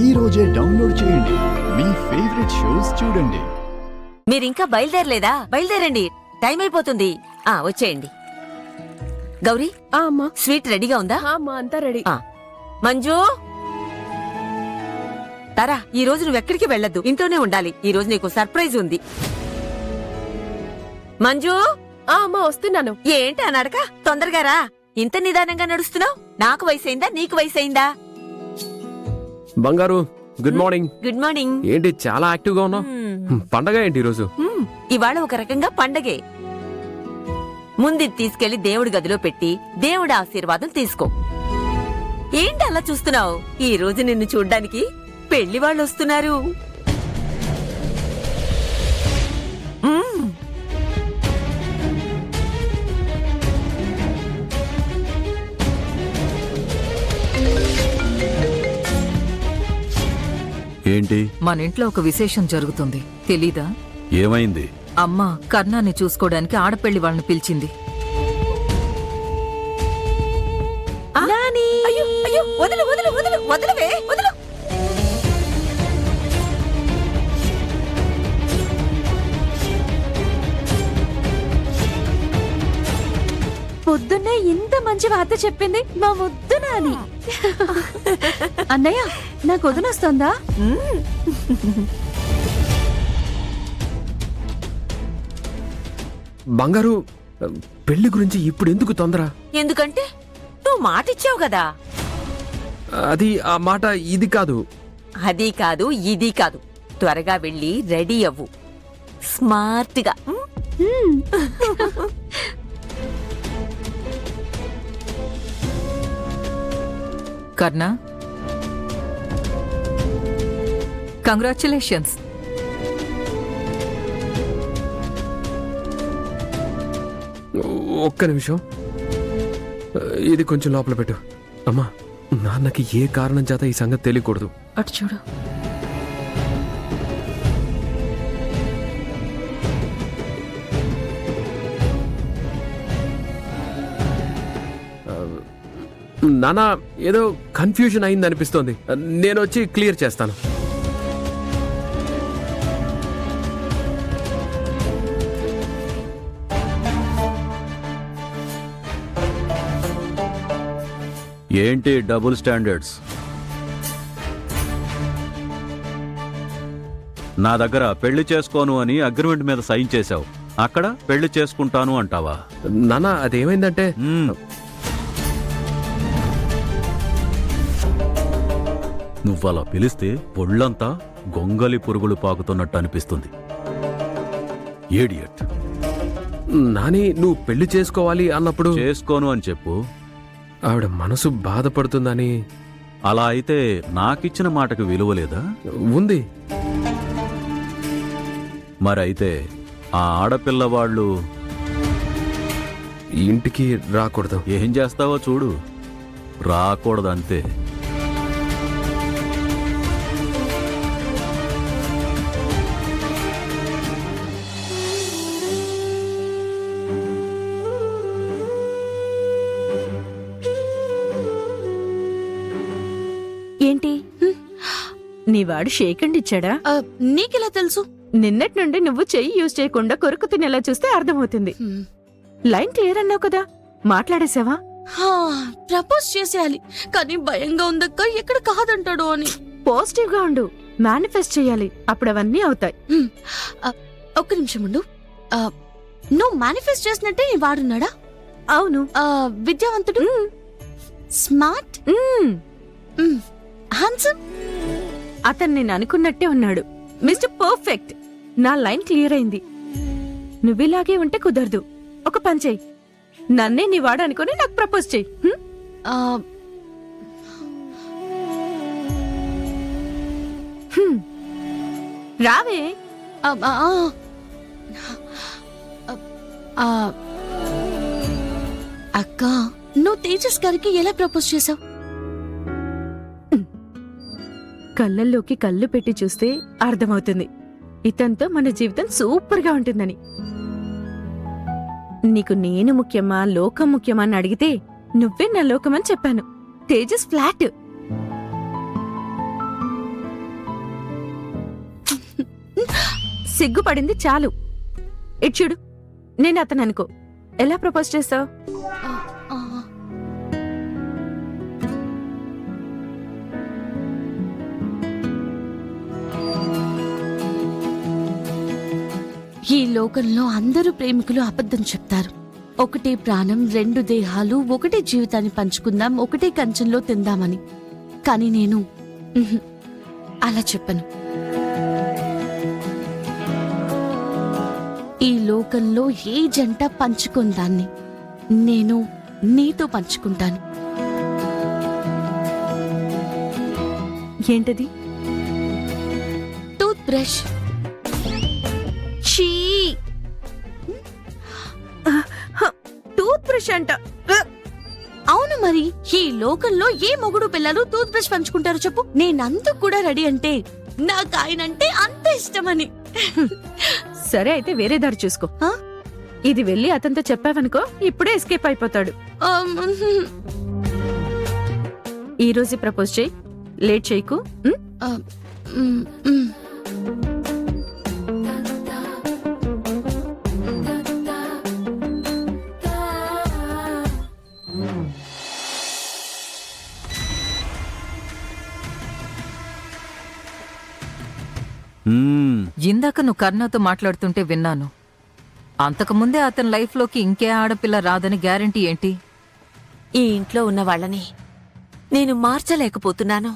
ఈ రోజే డౌన్లోడ్ చేయండి. మీ ఫేవరెట్ షోస్ చూడండి. మీరింకా బయలుదేరలేదా? బయలుదేరండి, టైం అయిపోతుంది. వచ్చేయండి. గౌరీ, అమ్మా స్వీట్ రెడీగా ఉందా? అమ్మా అంతా రెడీ. మంజు, తారా, ఈ రోజు నువ్వెక్కడికి వెళ్ళొద్దు, ఇంట్లోనే ఉండాలి. ఈ రోజు నీకు సర్ప్రైజ్ ఉంది. మంజు, అమ్మా వస్తున్నాను. ఏంటి ఆ నడక? తొందరగా రా. ఇంత నిదానంగా నడుస్తున్నావు. నాకు వయసైందా, నీకు వయసైందా? బంగారు, గుడ్ మార్నింగ్. Good morning. ఏంటి చాలా యాక్టివ్ గా ఉన్నావు? పండగ ఏంటి ఈరోజు? ఇవాళ ఒక రకంగా పండగే. ముందు తీసుకెళ్లి దేవుడి గదిలో పెట్టి దేవుడి ఆశీర్వాదం తీసుకో. ఏంటి అలా చూస్తున్నావు? ఈ రోజు నిన్ను చూడ్డానికి పెళ్లి వాళ్ళు వస్తున్నారు. ఏంటి? మన ఇంట్లో ఒక విశేషం జరుగుతుంది, తెలీదా? ఏమైంది? అమ్మ కర్ణాన్ని చూసుకోవడానికి ఆడపెళ్లి వాళ్ళని పిలిచింది. వదలు వదలు వదలు వదలవే, వదలు. పొద్దున్నే ఇంత మంచి వార్త చెప్పింది మా ముద్దు నాని. అన్నయ్య, నాకు వదినొస్తుందా? బంగారు, పెళ్లి గురించి ఇప్పుడు ఎందుకు తొందర? ఎందుకంటే నువ్వు మాటిచ్చావు కదా. అది ఆ మాట ఇది కాదు. అది కాదు, ఇది కాదు. త్వరగా వెళ్ళి రెడీ అవ్వు, స్మార్ట్ గా. కర్ణ, కంగ్రాచులేషన్స్. ఒక్క నిమిషం, ఇది కొంచెం లోపల పెట్టు. అమ్మా, నాన్నకి ఏ కారణం చేత ఈ సంగతి తెలియకూడదు. అటు చూడు. నాన్న, ఏదో కన్ఫ్యూజన్ అయింది అనిపిస్తోంది. నేను వచ్చి క్లియర్ చేస్తాను. ఏంటి డబుల్ స్టాండర్డ్స్? నా దగ్గర పెళ్లి చేసుకోను అని అగ్రిమెంట్ మీద సైన్ చేశావు, అక్కడ పెళ్లి చేసుకుంటాను అంటావా? నాన్న, అదేమైందంటే నువ్వలా పిలిస్తే ఒళ్ళంతా గొంగలి పురుగులు పాకుతున్నట్టు అనిపిస్తుంది. ఏడియట్. నాని, నువ్వు పెళ్లి చేసుకోవాలి అన్నప్పుడు చేసుకోను అని చెప్పు. ఆవిడ మనసు బాధపడుతుందని. అలా అయితే నాకిచ్చిన మాటకు విలువ లేదా? ఉంది. మరైతే ఆ ఆడపిల్లవాళ్ళు ఇంటికి రాకూడదు. ఏం చేస్తావో చూడు. రాకూడదంతే. ఏంటి, నీవాడు షేక్ అండ్ ఇచ్చాడా? నీకెలా తెలుసు? నిన్నటి నుండి నువ్వు చెయ్యి యూజ్ చేయకుండా కొరుకు తినేలా చూస్తే అర్థమవుతుంది. లైన్ క్లియర్ అన్నావు కదా, మాట్లాడేసావా? ప్రపోజ్ చేసేయాలి, కానీ భయంగా ఉందక్క, ఎక్కడ కాదంటాడు అని. పాజిటివ్ గా ఉండు, మేనిఫెస్ట్ చేయాలి, అప్పుడు అవన్నీ అవుతాయి. ఒక్క నిమిషం ఉండు. నువ్వు మేనిఫెస్ట్ చేసినట్టే వాడున్నాడా? అవును. విద్యావంతుడు, స్మార్ట్, హ్యాండ్సమ్. అతను నేను అనుకున్నట్టే ఉన్నాడు, మిస్టర్ పర్ఫెక్ట్. నా లైన్ క్లియర్ అయింది. నువ్విలాగే ఉంటే కుదరదు. ఒక పని చెయ్యి, నన్నే నీ వాడు అనుకుని నాకు ప్రపోజ్ చెయ్యి. రావే. అక్క, నువ్వు తేజస్ గారికి ఎలా ప్రపోజ్ చేసావు? కళ్ళల్లోకి కళ్ళు పెట్టి చూస్తే అర్థమవుతుంది ఇతంతో మన జీవితం సూపర్ గా ఉంటుందని. నీకు నేను ముఖ్యమా లోకం ముఖ్యమా అని అడిగితే నువ్వే నా లోకమని చెప్పాను. తేజస్ ఫ్లాట్. సిగ్గుపడింది చాలు. ఇటు చూడు, నేను అతను అనుకో, ఎలా ప్రపోజ్ చేస్తావు? ఆ, ఈ లోకంలో అందరూ ప్రేమికులు అబద్ధం చెప్తారు. ఒకటే ప్రాణం, రెండు దేహాలు, ఒకటే జీవితాన్ని పంచుకుందాం, ఒకటే కంచంలో తిందామని. కానీ నేను ఉహుం, అలా చెప్పను. ఈ లోకంలో ఏ జంట పంచుకుందాన్ని నేను నీతో పంచుకుంటాను. ఏంటది? Tooth brush. ఛీ! టూత్ బ్రష్ అంట. అవును మరి, ఈ లోకంలో ఏ మొగుడు పిల్లలు టూత్ బ్రష్ పంచుకుంటారు చెప్పు? నేనందుకు కూడా రెడీ అంటే నాకు ఆయనంటే అంత ఇష్టమని. సరే, అయితే వేరే దారి చూసుకో. ఆ? ఇది వెళ్ళి అతనితో చెప్పావనుకో, ఇప్పుడే ఎస్కేప్ అయిపోతాడు. ఈ రోజు ప్రపోజ్ చేయి, లేట్ చేయకు. ఉం? మ్, మ్. మ్మ్. ఇందాక నువ్వు కర్ణతో మాట్లాడుతుంటే విన్నాను. అంతకుముందే అతని లైఫ్లోకి ఇంకే ఆడపిల్ల రాదని గ్యారంటీ ఏంటి? ఈ ఇంట్లో ఉన్న వాళ్ళని నేను మార్చలేకపోతున్నాను.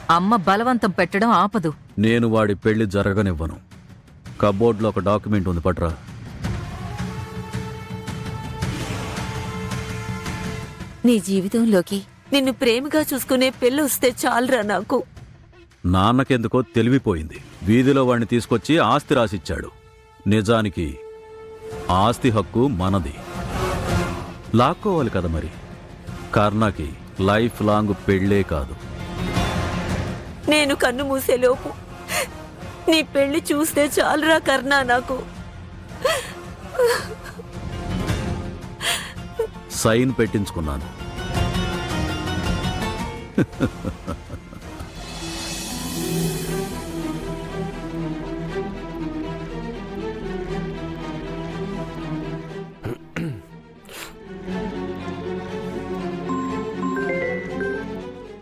అమ్మ బలవంతం పెట్టడం ఆపదు. నేను వాడి పెళ్లి జరగనివ్వను. కబోర్డ్లో ఒక డాక్యుమెంట్ ఉంది, పట్రా. నీ జీవితంలోకి నిన్ను ప్రేమగా చూసుకునే పెళ్ళి వస్తే చాలురా నాకు. నాన్నకెందుకో తెలివిపోయింది. వీధిలో వాడిని తీసుకొచ్చి ఆస్తి రాసిచ్చాడు. నిజానికి ఆస్తి హక్కు మనది. లాక్కోవాలి కదా మరి. కర్ణకి లైఫ్ లాంగ్ పెళ్ళే కాదు. నేను కన్ను మూసేలోపు నీ పెళ్లి చూస్తే చాలురా కర్ణ నాకు. సైన్ పెట్టించుకున్నాను.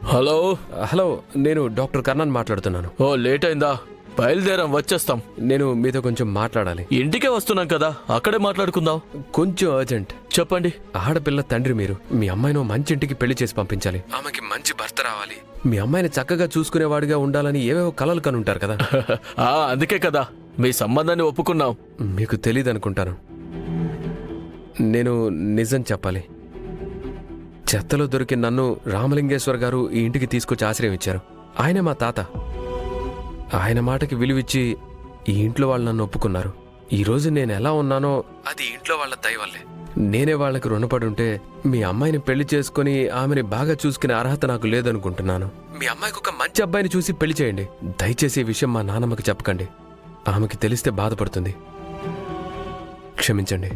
హలో హలో, నేను డాక్టర్ కర్ణన్ మాట్లాడుతున్నాను. ఓ లేట్ అయిందా? బయలుదేరాం, వచ్చేస్తాం. నేను మీతో కొంచెం మాట్లాడాలి. ఇంటికే వస్తున్నాం కదా, అక్కడే మాట్లాడుకుందాం. కొంచెం అర్జెంట్. చెప్పండి. ఆడపిల్ల తండ్రి మీరు. మీ అమ్మాయిని మంచి ఇంటికి పెళ్లి చేసి పంపించాలి. ఆమెకి మంచి భర్త రావాలి. మీ అమ్మాయిని చక్కగా చూసుకునేవాడిగా ఉండాలని ఏవేవో కలలు కనుంటారు కదా. అందుకే కదా మీ సంబంధాన్ని ఒప్పుకున్నాం. మీకు తెలియదు అనుకుంటాను. నేను నిజం చెప్పాలి. చెత్తలో దొరికి నన్ను రామలింగేశ్వర్ గారు ఈ ఇంటికి తీసుకొచ్చి ఆశ్రయం ఇచ్చారు. ఆయన మా తాత. ఆయన మాటకి విలువిచ్చి ఈ ఇంట్లో వాళ్ళు నన్ను ఒప్పుకున్నారు. ఈ రోజు నేను ఎలా ఉన్నానో అది ఇంట్లో వాళ్ళ దయ వల్లే. నేనే వాళ్ళకి రుణపడి ఉంటే మీ అమ్మాయిని పెళ్లి చేసుకుని ఆమెని బాగా చూసుకునే అర్హత నాకు లేదనుకుంటున్నాను. మీ అమ్మాయికి ఒక మంచి అబ్బాయిని చూసి పెళ్లి చేయండి. దయచేసి ఈ విషయం మా నాన్నమ్మకి చెప్పకండి. ఆమెకి తెలిస్తే బాధపడుతుంది. క్షమించండి.